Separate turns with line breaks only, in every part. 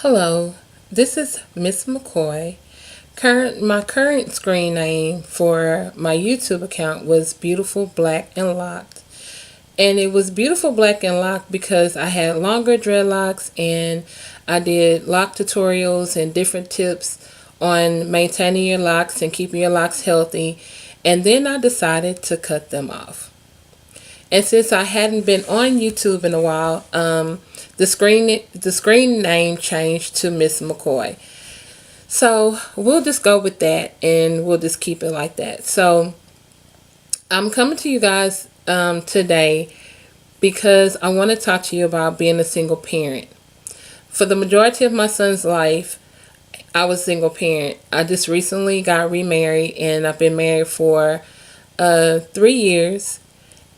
Hello, this is Miss McCoy. My current screen name for my YouTube account was Beautiful Black and Locked. And it was Beautiful Black and Locked because I had longer dreadlocks and I did lock tutorials and different tips on maintaining your locks and keeping your locks healthy. And then I decided to cut them off. And since I hadn't been on YouTube in a while, the screen name changed to Miss McCoy. So we'll just go with that, and we'll just keep it like that. So I'm coming to you guys today because I want to talk to you about being a single parent. For the majority of my son's life, I was a single parent. I just recently got remarried, and I've been married for 3 years.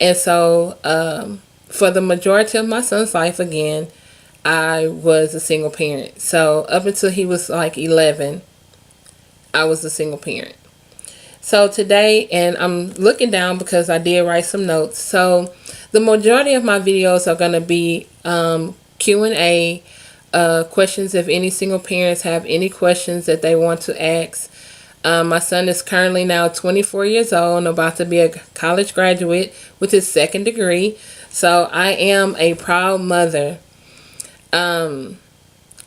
And so, for the majority of my son's life, again, I was a single parent. So, up until he was like 11, I was a single parent. So, today, and I'm looking down because I did write some notes. So, the majority of my videos are going to be Q&A, questions if any single parents have any questions that they want to ask. My son is currently now 24 years old and about to be a college graduate with his second degree. So I am a proud mother. The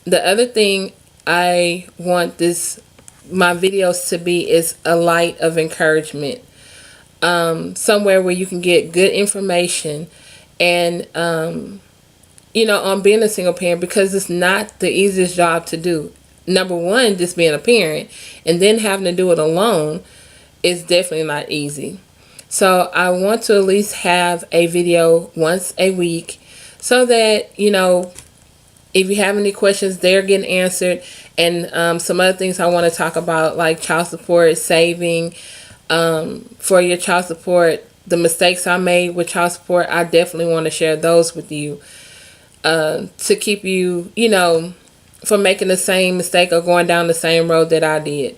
other thing I want my videos to be is a light of encouragement. Somewhere where you can get good information and, on being a single parent, because it's not the easiest job to do. Number one, just being a parent and then having to do it alone is definitely not easy. So I want to at least have a video once a week so that, if you have any questions, they're getting answered. And some other things I want to talk about, like child support, saving for your child support, the mistakes I made with child support. I definitely want to share those with you to keep you, from making the same mistake or going down the same road that I did.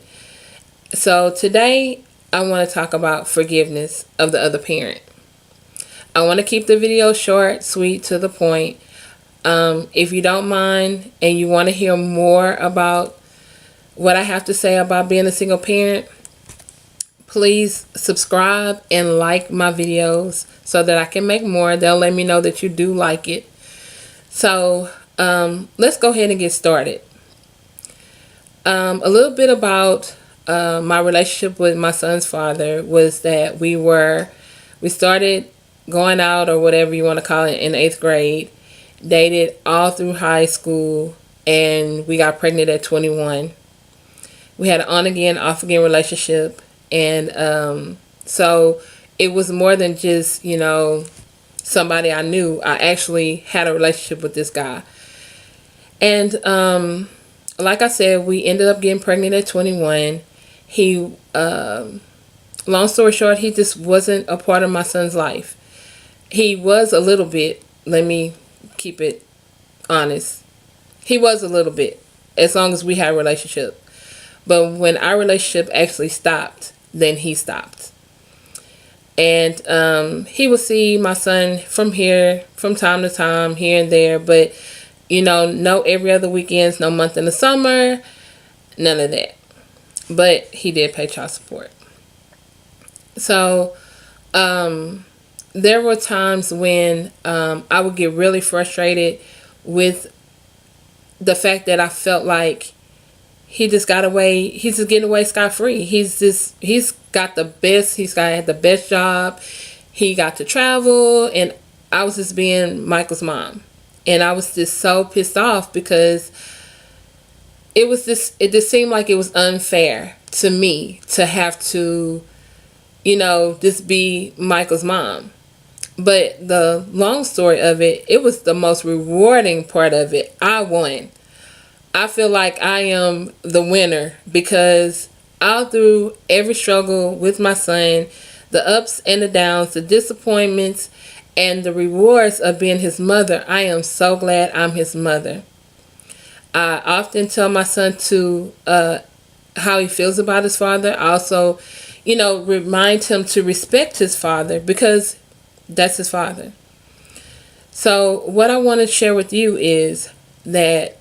So today I want to talk about forgiveness of the other parent. I want to keep the video short, sweet, to the point. If you don't mind and you want to hear more about what I have to say about being a single parent, please subscribe and like my videos so that I can make more. They'll let me know that you do like it. So let's go ahead and get started. A little bit about my relationship with my son's father was that we started going out, or whatever you want to call it, in 8th grade, dated all through high school, and we got pregnant at 21. We had an on-again, off-again relationship, and so it was more than just, somebody I knew. I actually had a relationship with this guy. And like I said, we ended up getting pregnant at 21. He, long story short, he just wasn't a part of my son's life. He was a little bit, let me keep it honest. He was a little bit, as long as we had a relationship. But when our relationship actually stopped, then he stopped. And he would see my son from time to time, here and there, but no every other weekends, no month in the summer, none of that. But he did pay child support. So there were times when I would get really frustrated with the fact that I felt like he just got away. He's just getting away scot-free. He's had the best job. He got to travel, and I was just being Michael's mom. And I was just so pissed off because it just seemed like it was unfair to me to have to, just be Michael's mom. But the long story of it, it was the most rewarding part of it. I won. I feel like I am the winner because all through every struggle with my son, the ups and the downs, the disappointments, and the rewards of being his mother, I am so glad I'm his mother. I often tell my son how he feels about his father. I also, remind him to respect his father because that's his father. So what I want to share with you is that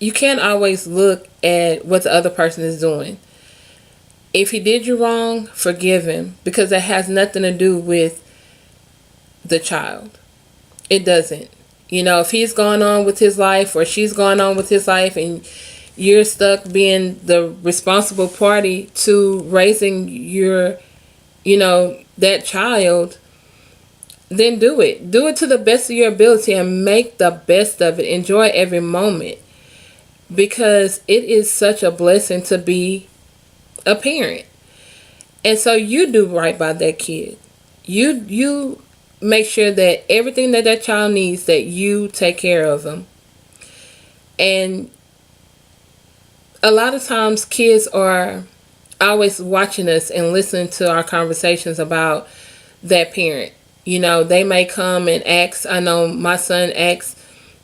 you can't always look at what the other person is doing. If he did you wrong, forgive him, because that has nothing to do with the child. It doesn't. You know, if he's gone on with his life or she's gone on with his life and you're stuck being the responsible party to raising your, that child, then do it. Do it to the best of your ability and make the best of it. Enjoy every moment, because it is such a blessing to be a parent. And so you do right by that kid. You make sure that everything that that child needs, that you take care of them. And a lot of times kids are always watching us and listening to our conversations about that parent. They may come and ask. I know my son asks,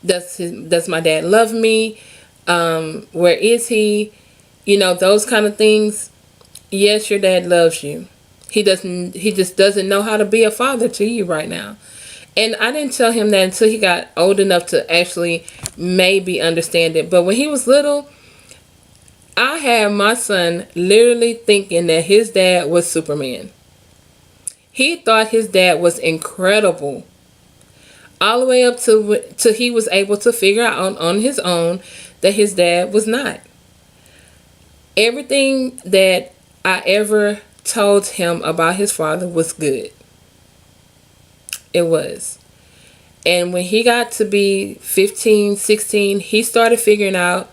does my dad love me? Where is he? Those kind of things. Yes, your dad loves you. He just doesn't know how to be a father to you right now. And I didn't tell him that until he got old enough to actually maybe understand it. But when he was little, I had my son literally thinking that his dad was Superman. He thought his dad was incredible. All the way up to he was able to figure out on his own that his dad was not. Everything that I ever told him about his father was good. It was. And when he got to be 15, 16, he started figuring out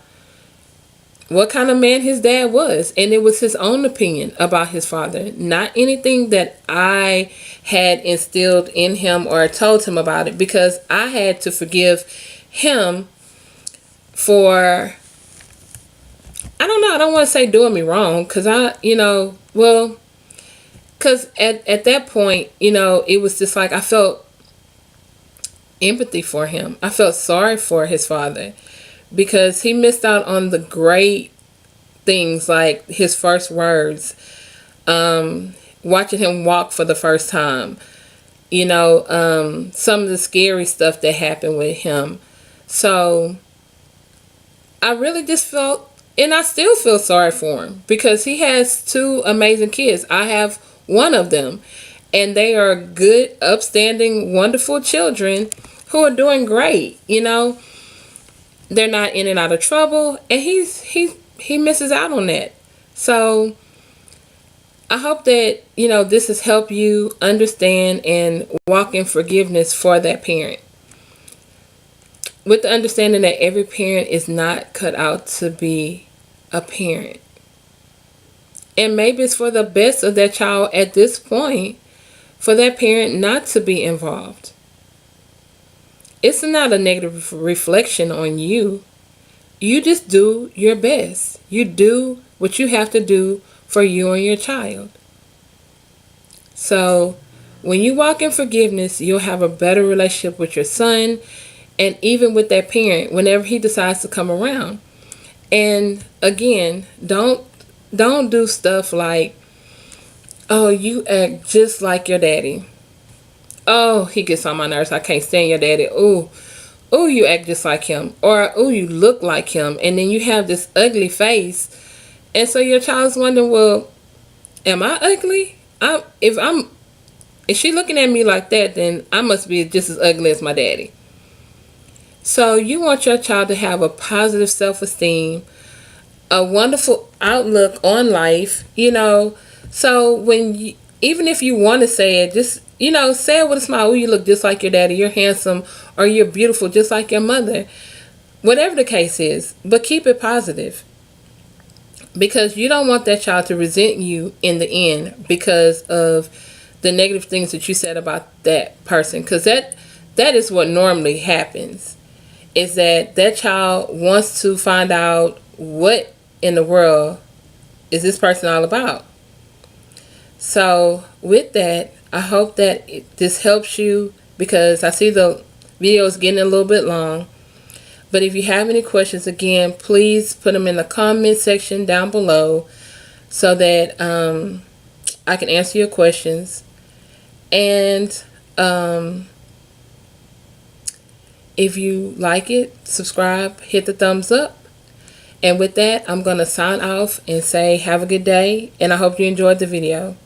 what kind of man his dad was. And it was his own opinion about his father, not anything that I had instilled in him or told him about it, because I had to forgive him for, I don't know, I don't want to say doing me wrong, because because at that point, it was just like I felt empathy for him. I felt sorry for his father, because he missed out on the great things like his first words, watching him walk for the first time, some of the scary stuff that happened with him. So I really just felt, and I still feel sorry for him, because he has two amazing kids. I have one of them, and they are good, upstanding, wonderful children who are doing great. They're not in and out of trouble, and he misses out on that. So I hope that this has helped you understand and walk in forgiveness for that parent, with the understanding that every parent is not cut out to be a parent. And maybe it's for the best of that child at this point for that parent not to be involved. It's not a negative reflection on you. You just do your best. You do what you have to do for you and your child. So when you walk in forgiveness, you'll have a better relationship with your son, and even with that parent whenever he decides to come around. And again, don't do stuff like, oh, you act just like your daddy. Oh, he gets on my nerves. I can't stand your daddy. Oh, you act just like him. Or, oh, you look like him. And then you have this ugly face. And so your child's wondering, well, am I ugly? If she looking at me like that, then I must be just as ugly as my daddy. So you want your child to have a positive self-esteem, a wonderful outlook on life, So even if you want to say it, just, say it with a smile. Oh, you look just like your daddy. You're handsome, or you're beautiful just like your mother. Whatever the case is, but keep it positive. Because you don't want that child to resent you in the end because of the negative things that you said about that person. Because that is what normally happens, is that child wants to find out what in the world is this person all about. So with that, I hope that this helps you, because I see the video is getting a little bit long. But if you have any questions, again, please put them in the comment section down below so that I can answer your questions. And if you like it, subscribe, hit the thumbs up, And with that, I'm going to sign off and say have a good day, and I hope you enjoyed the video.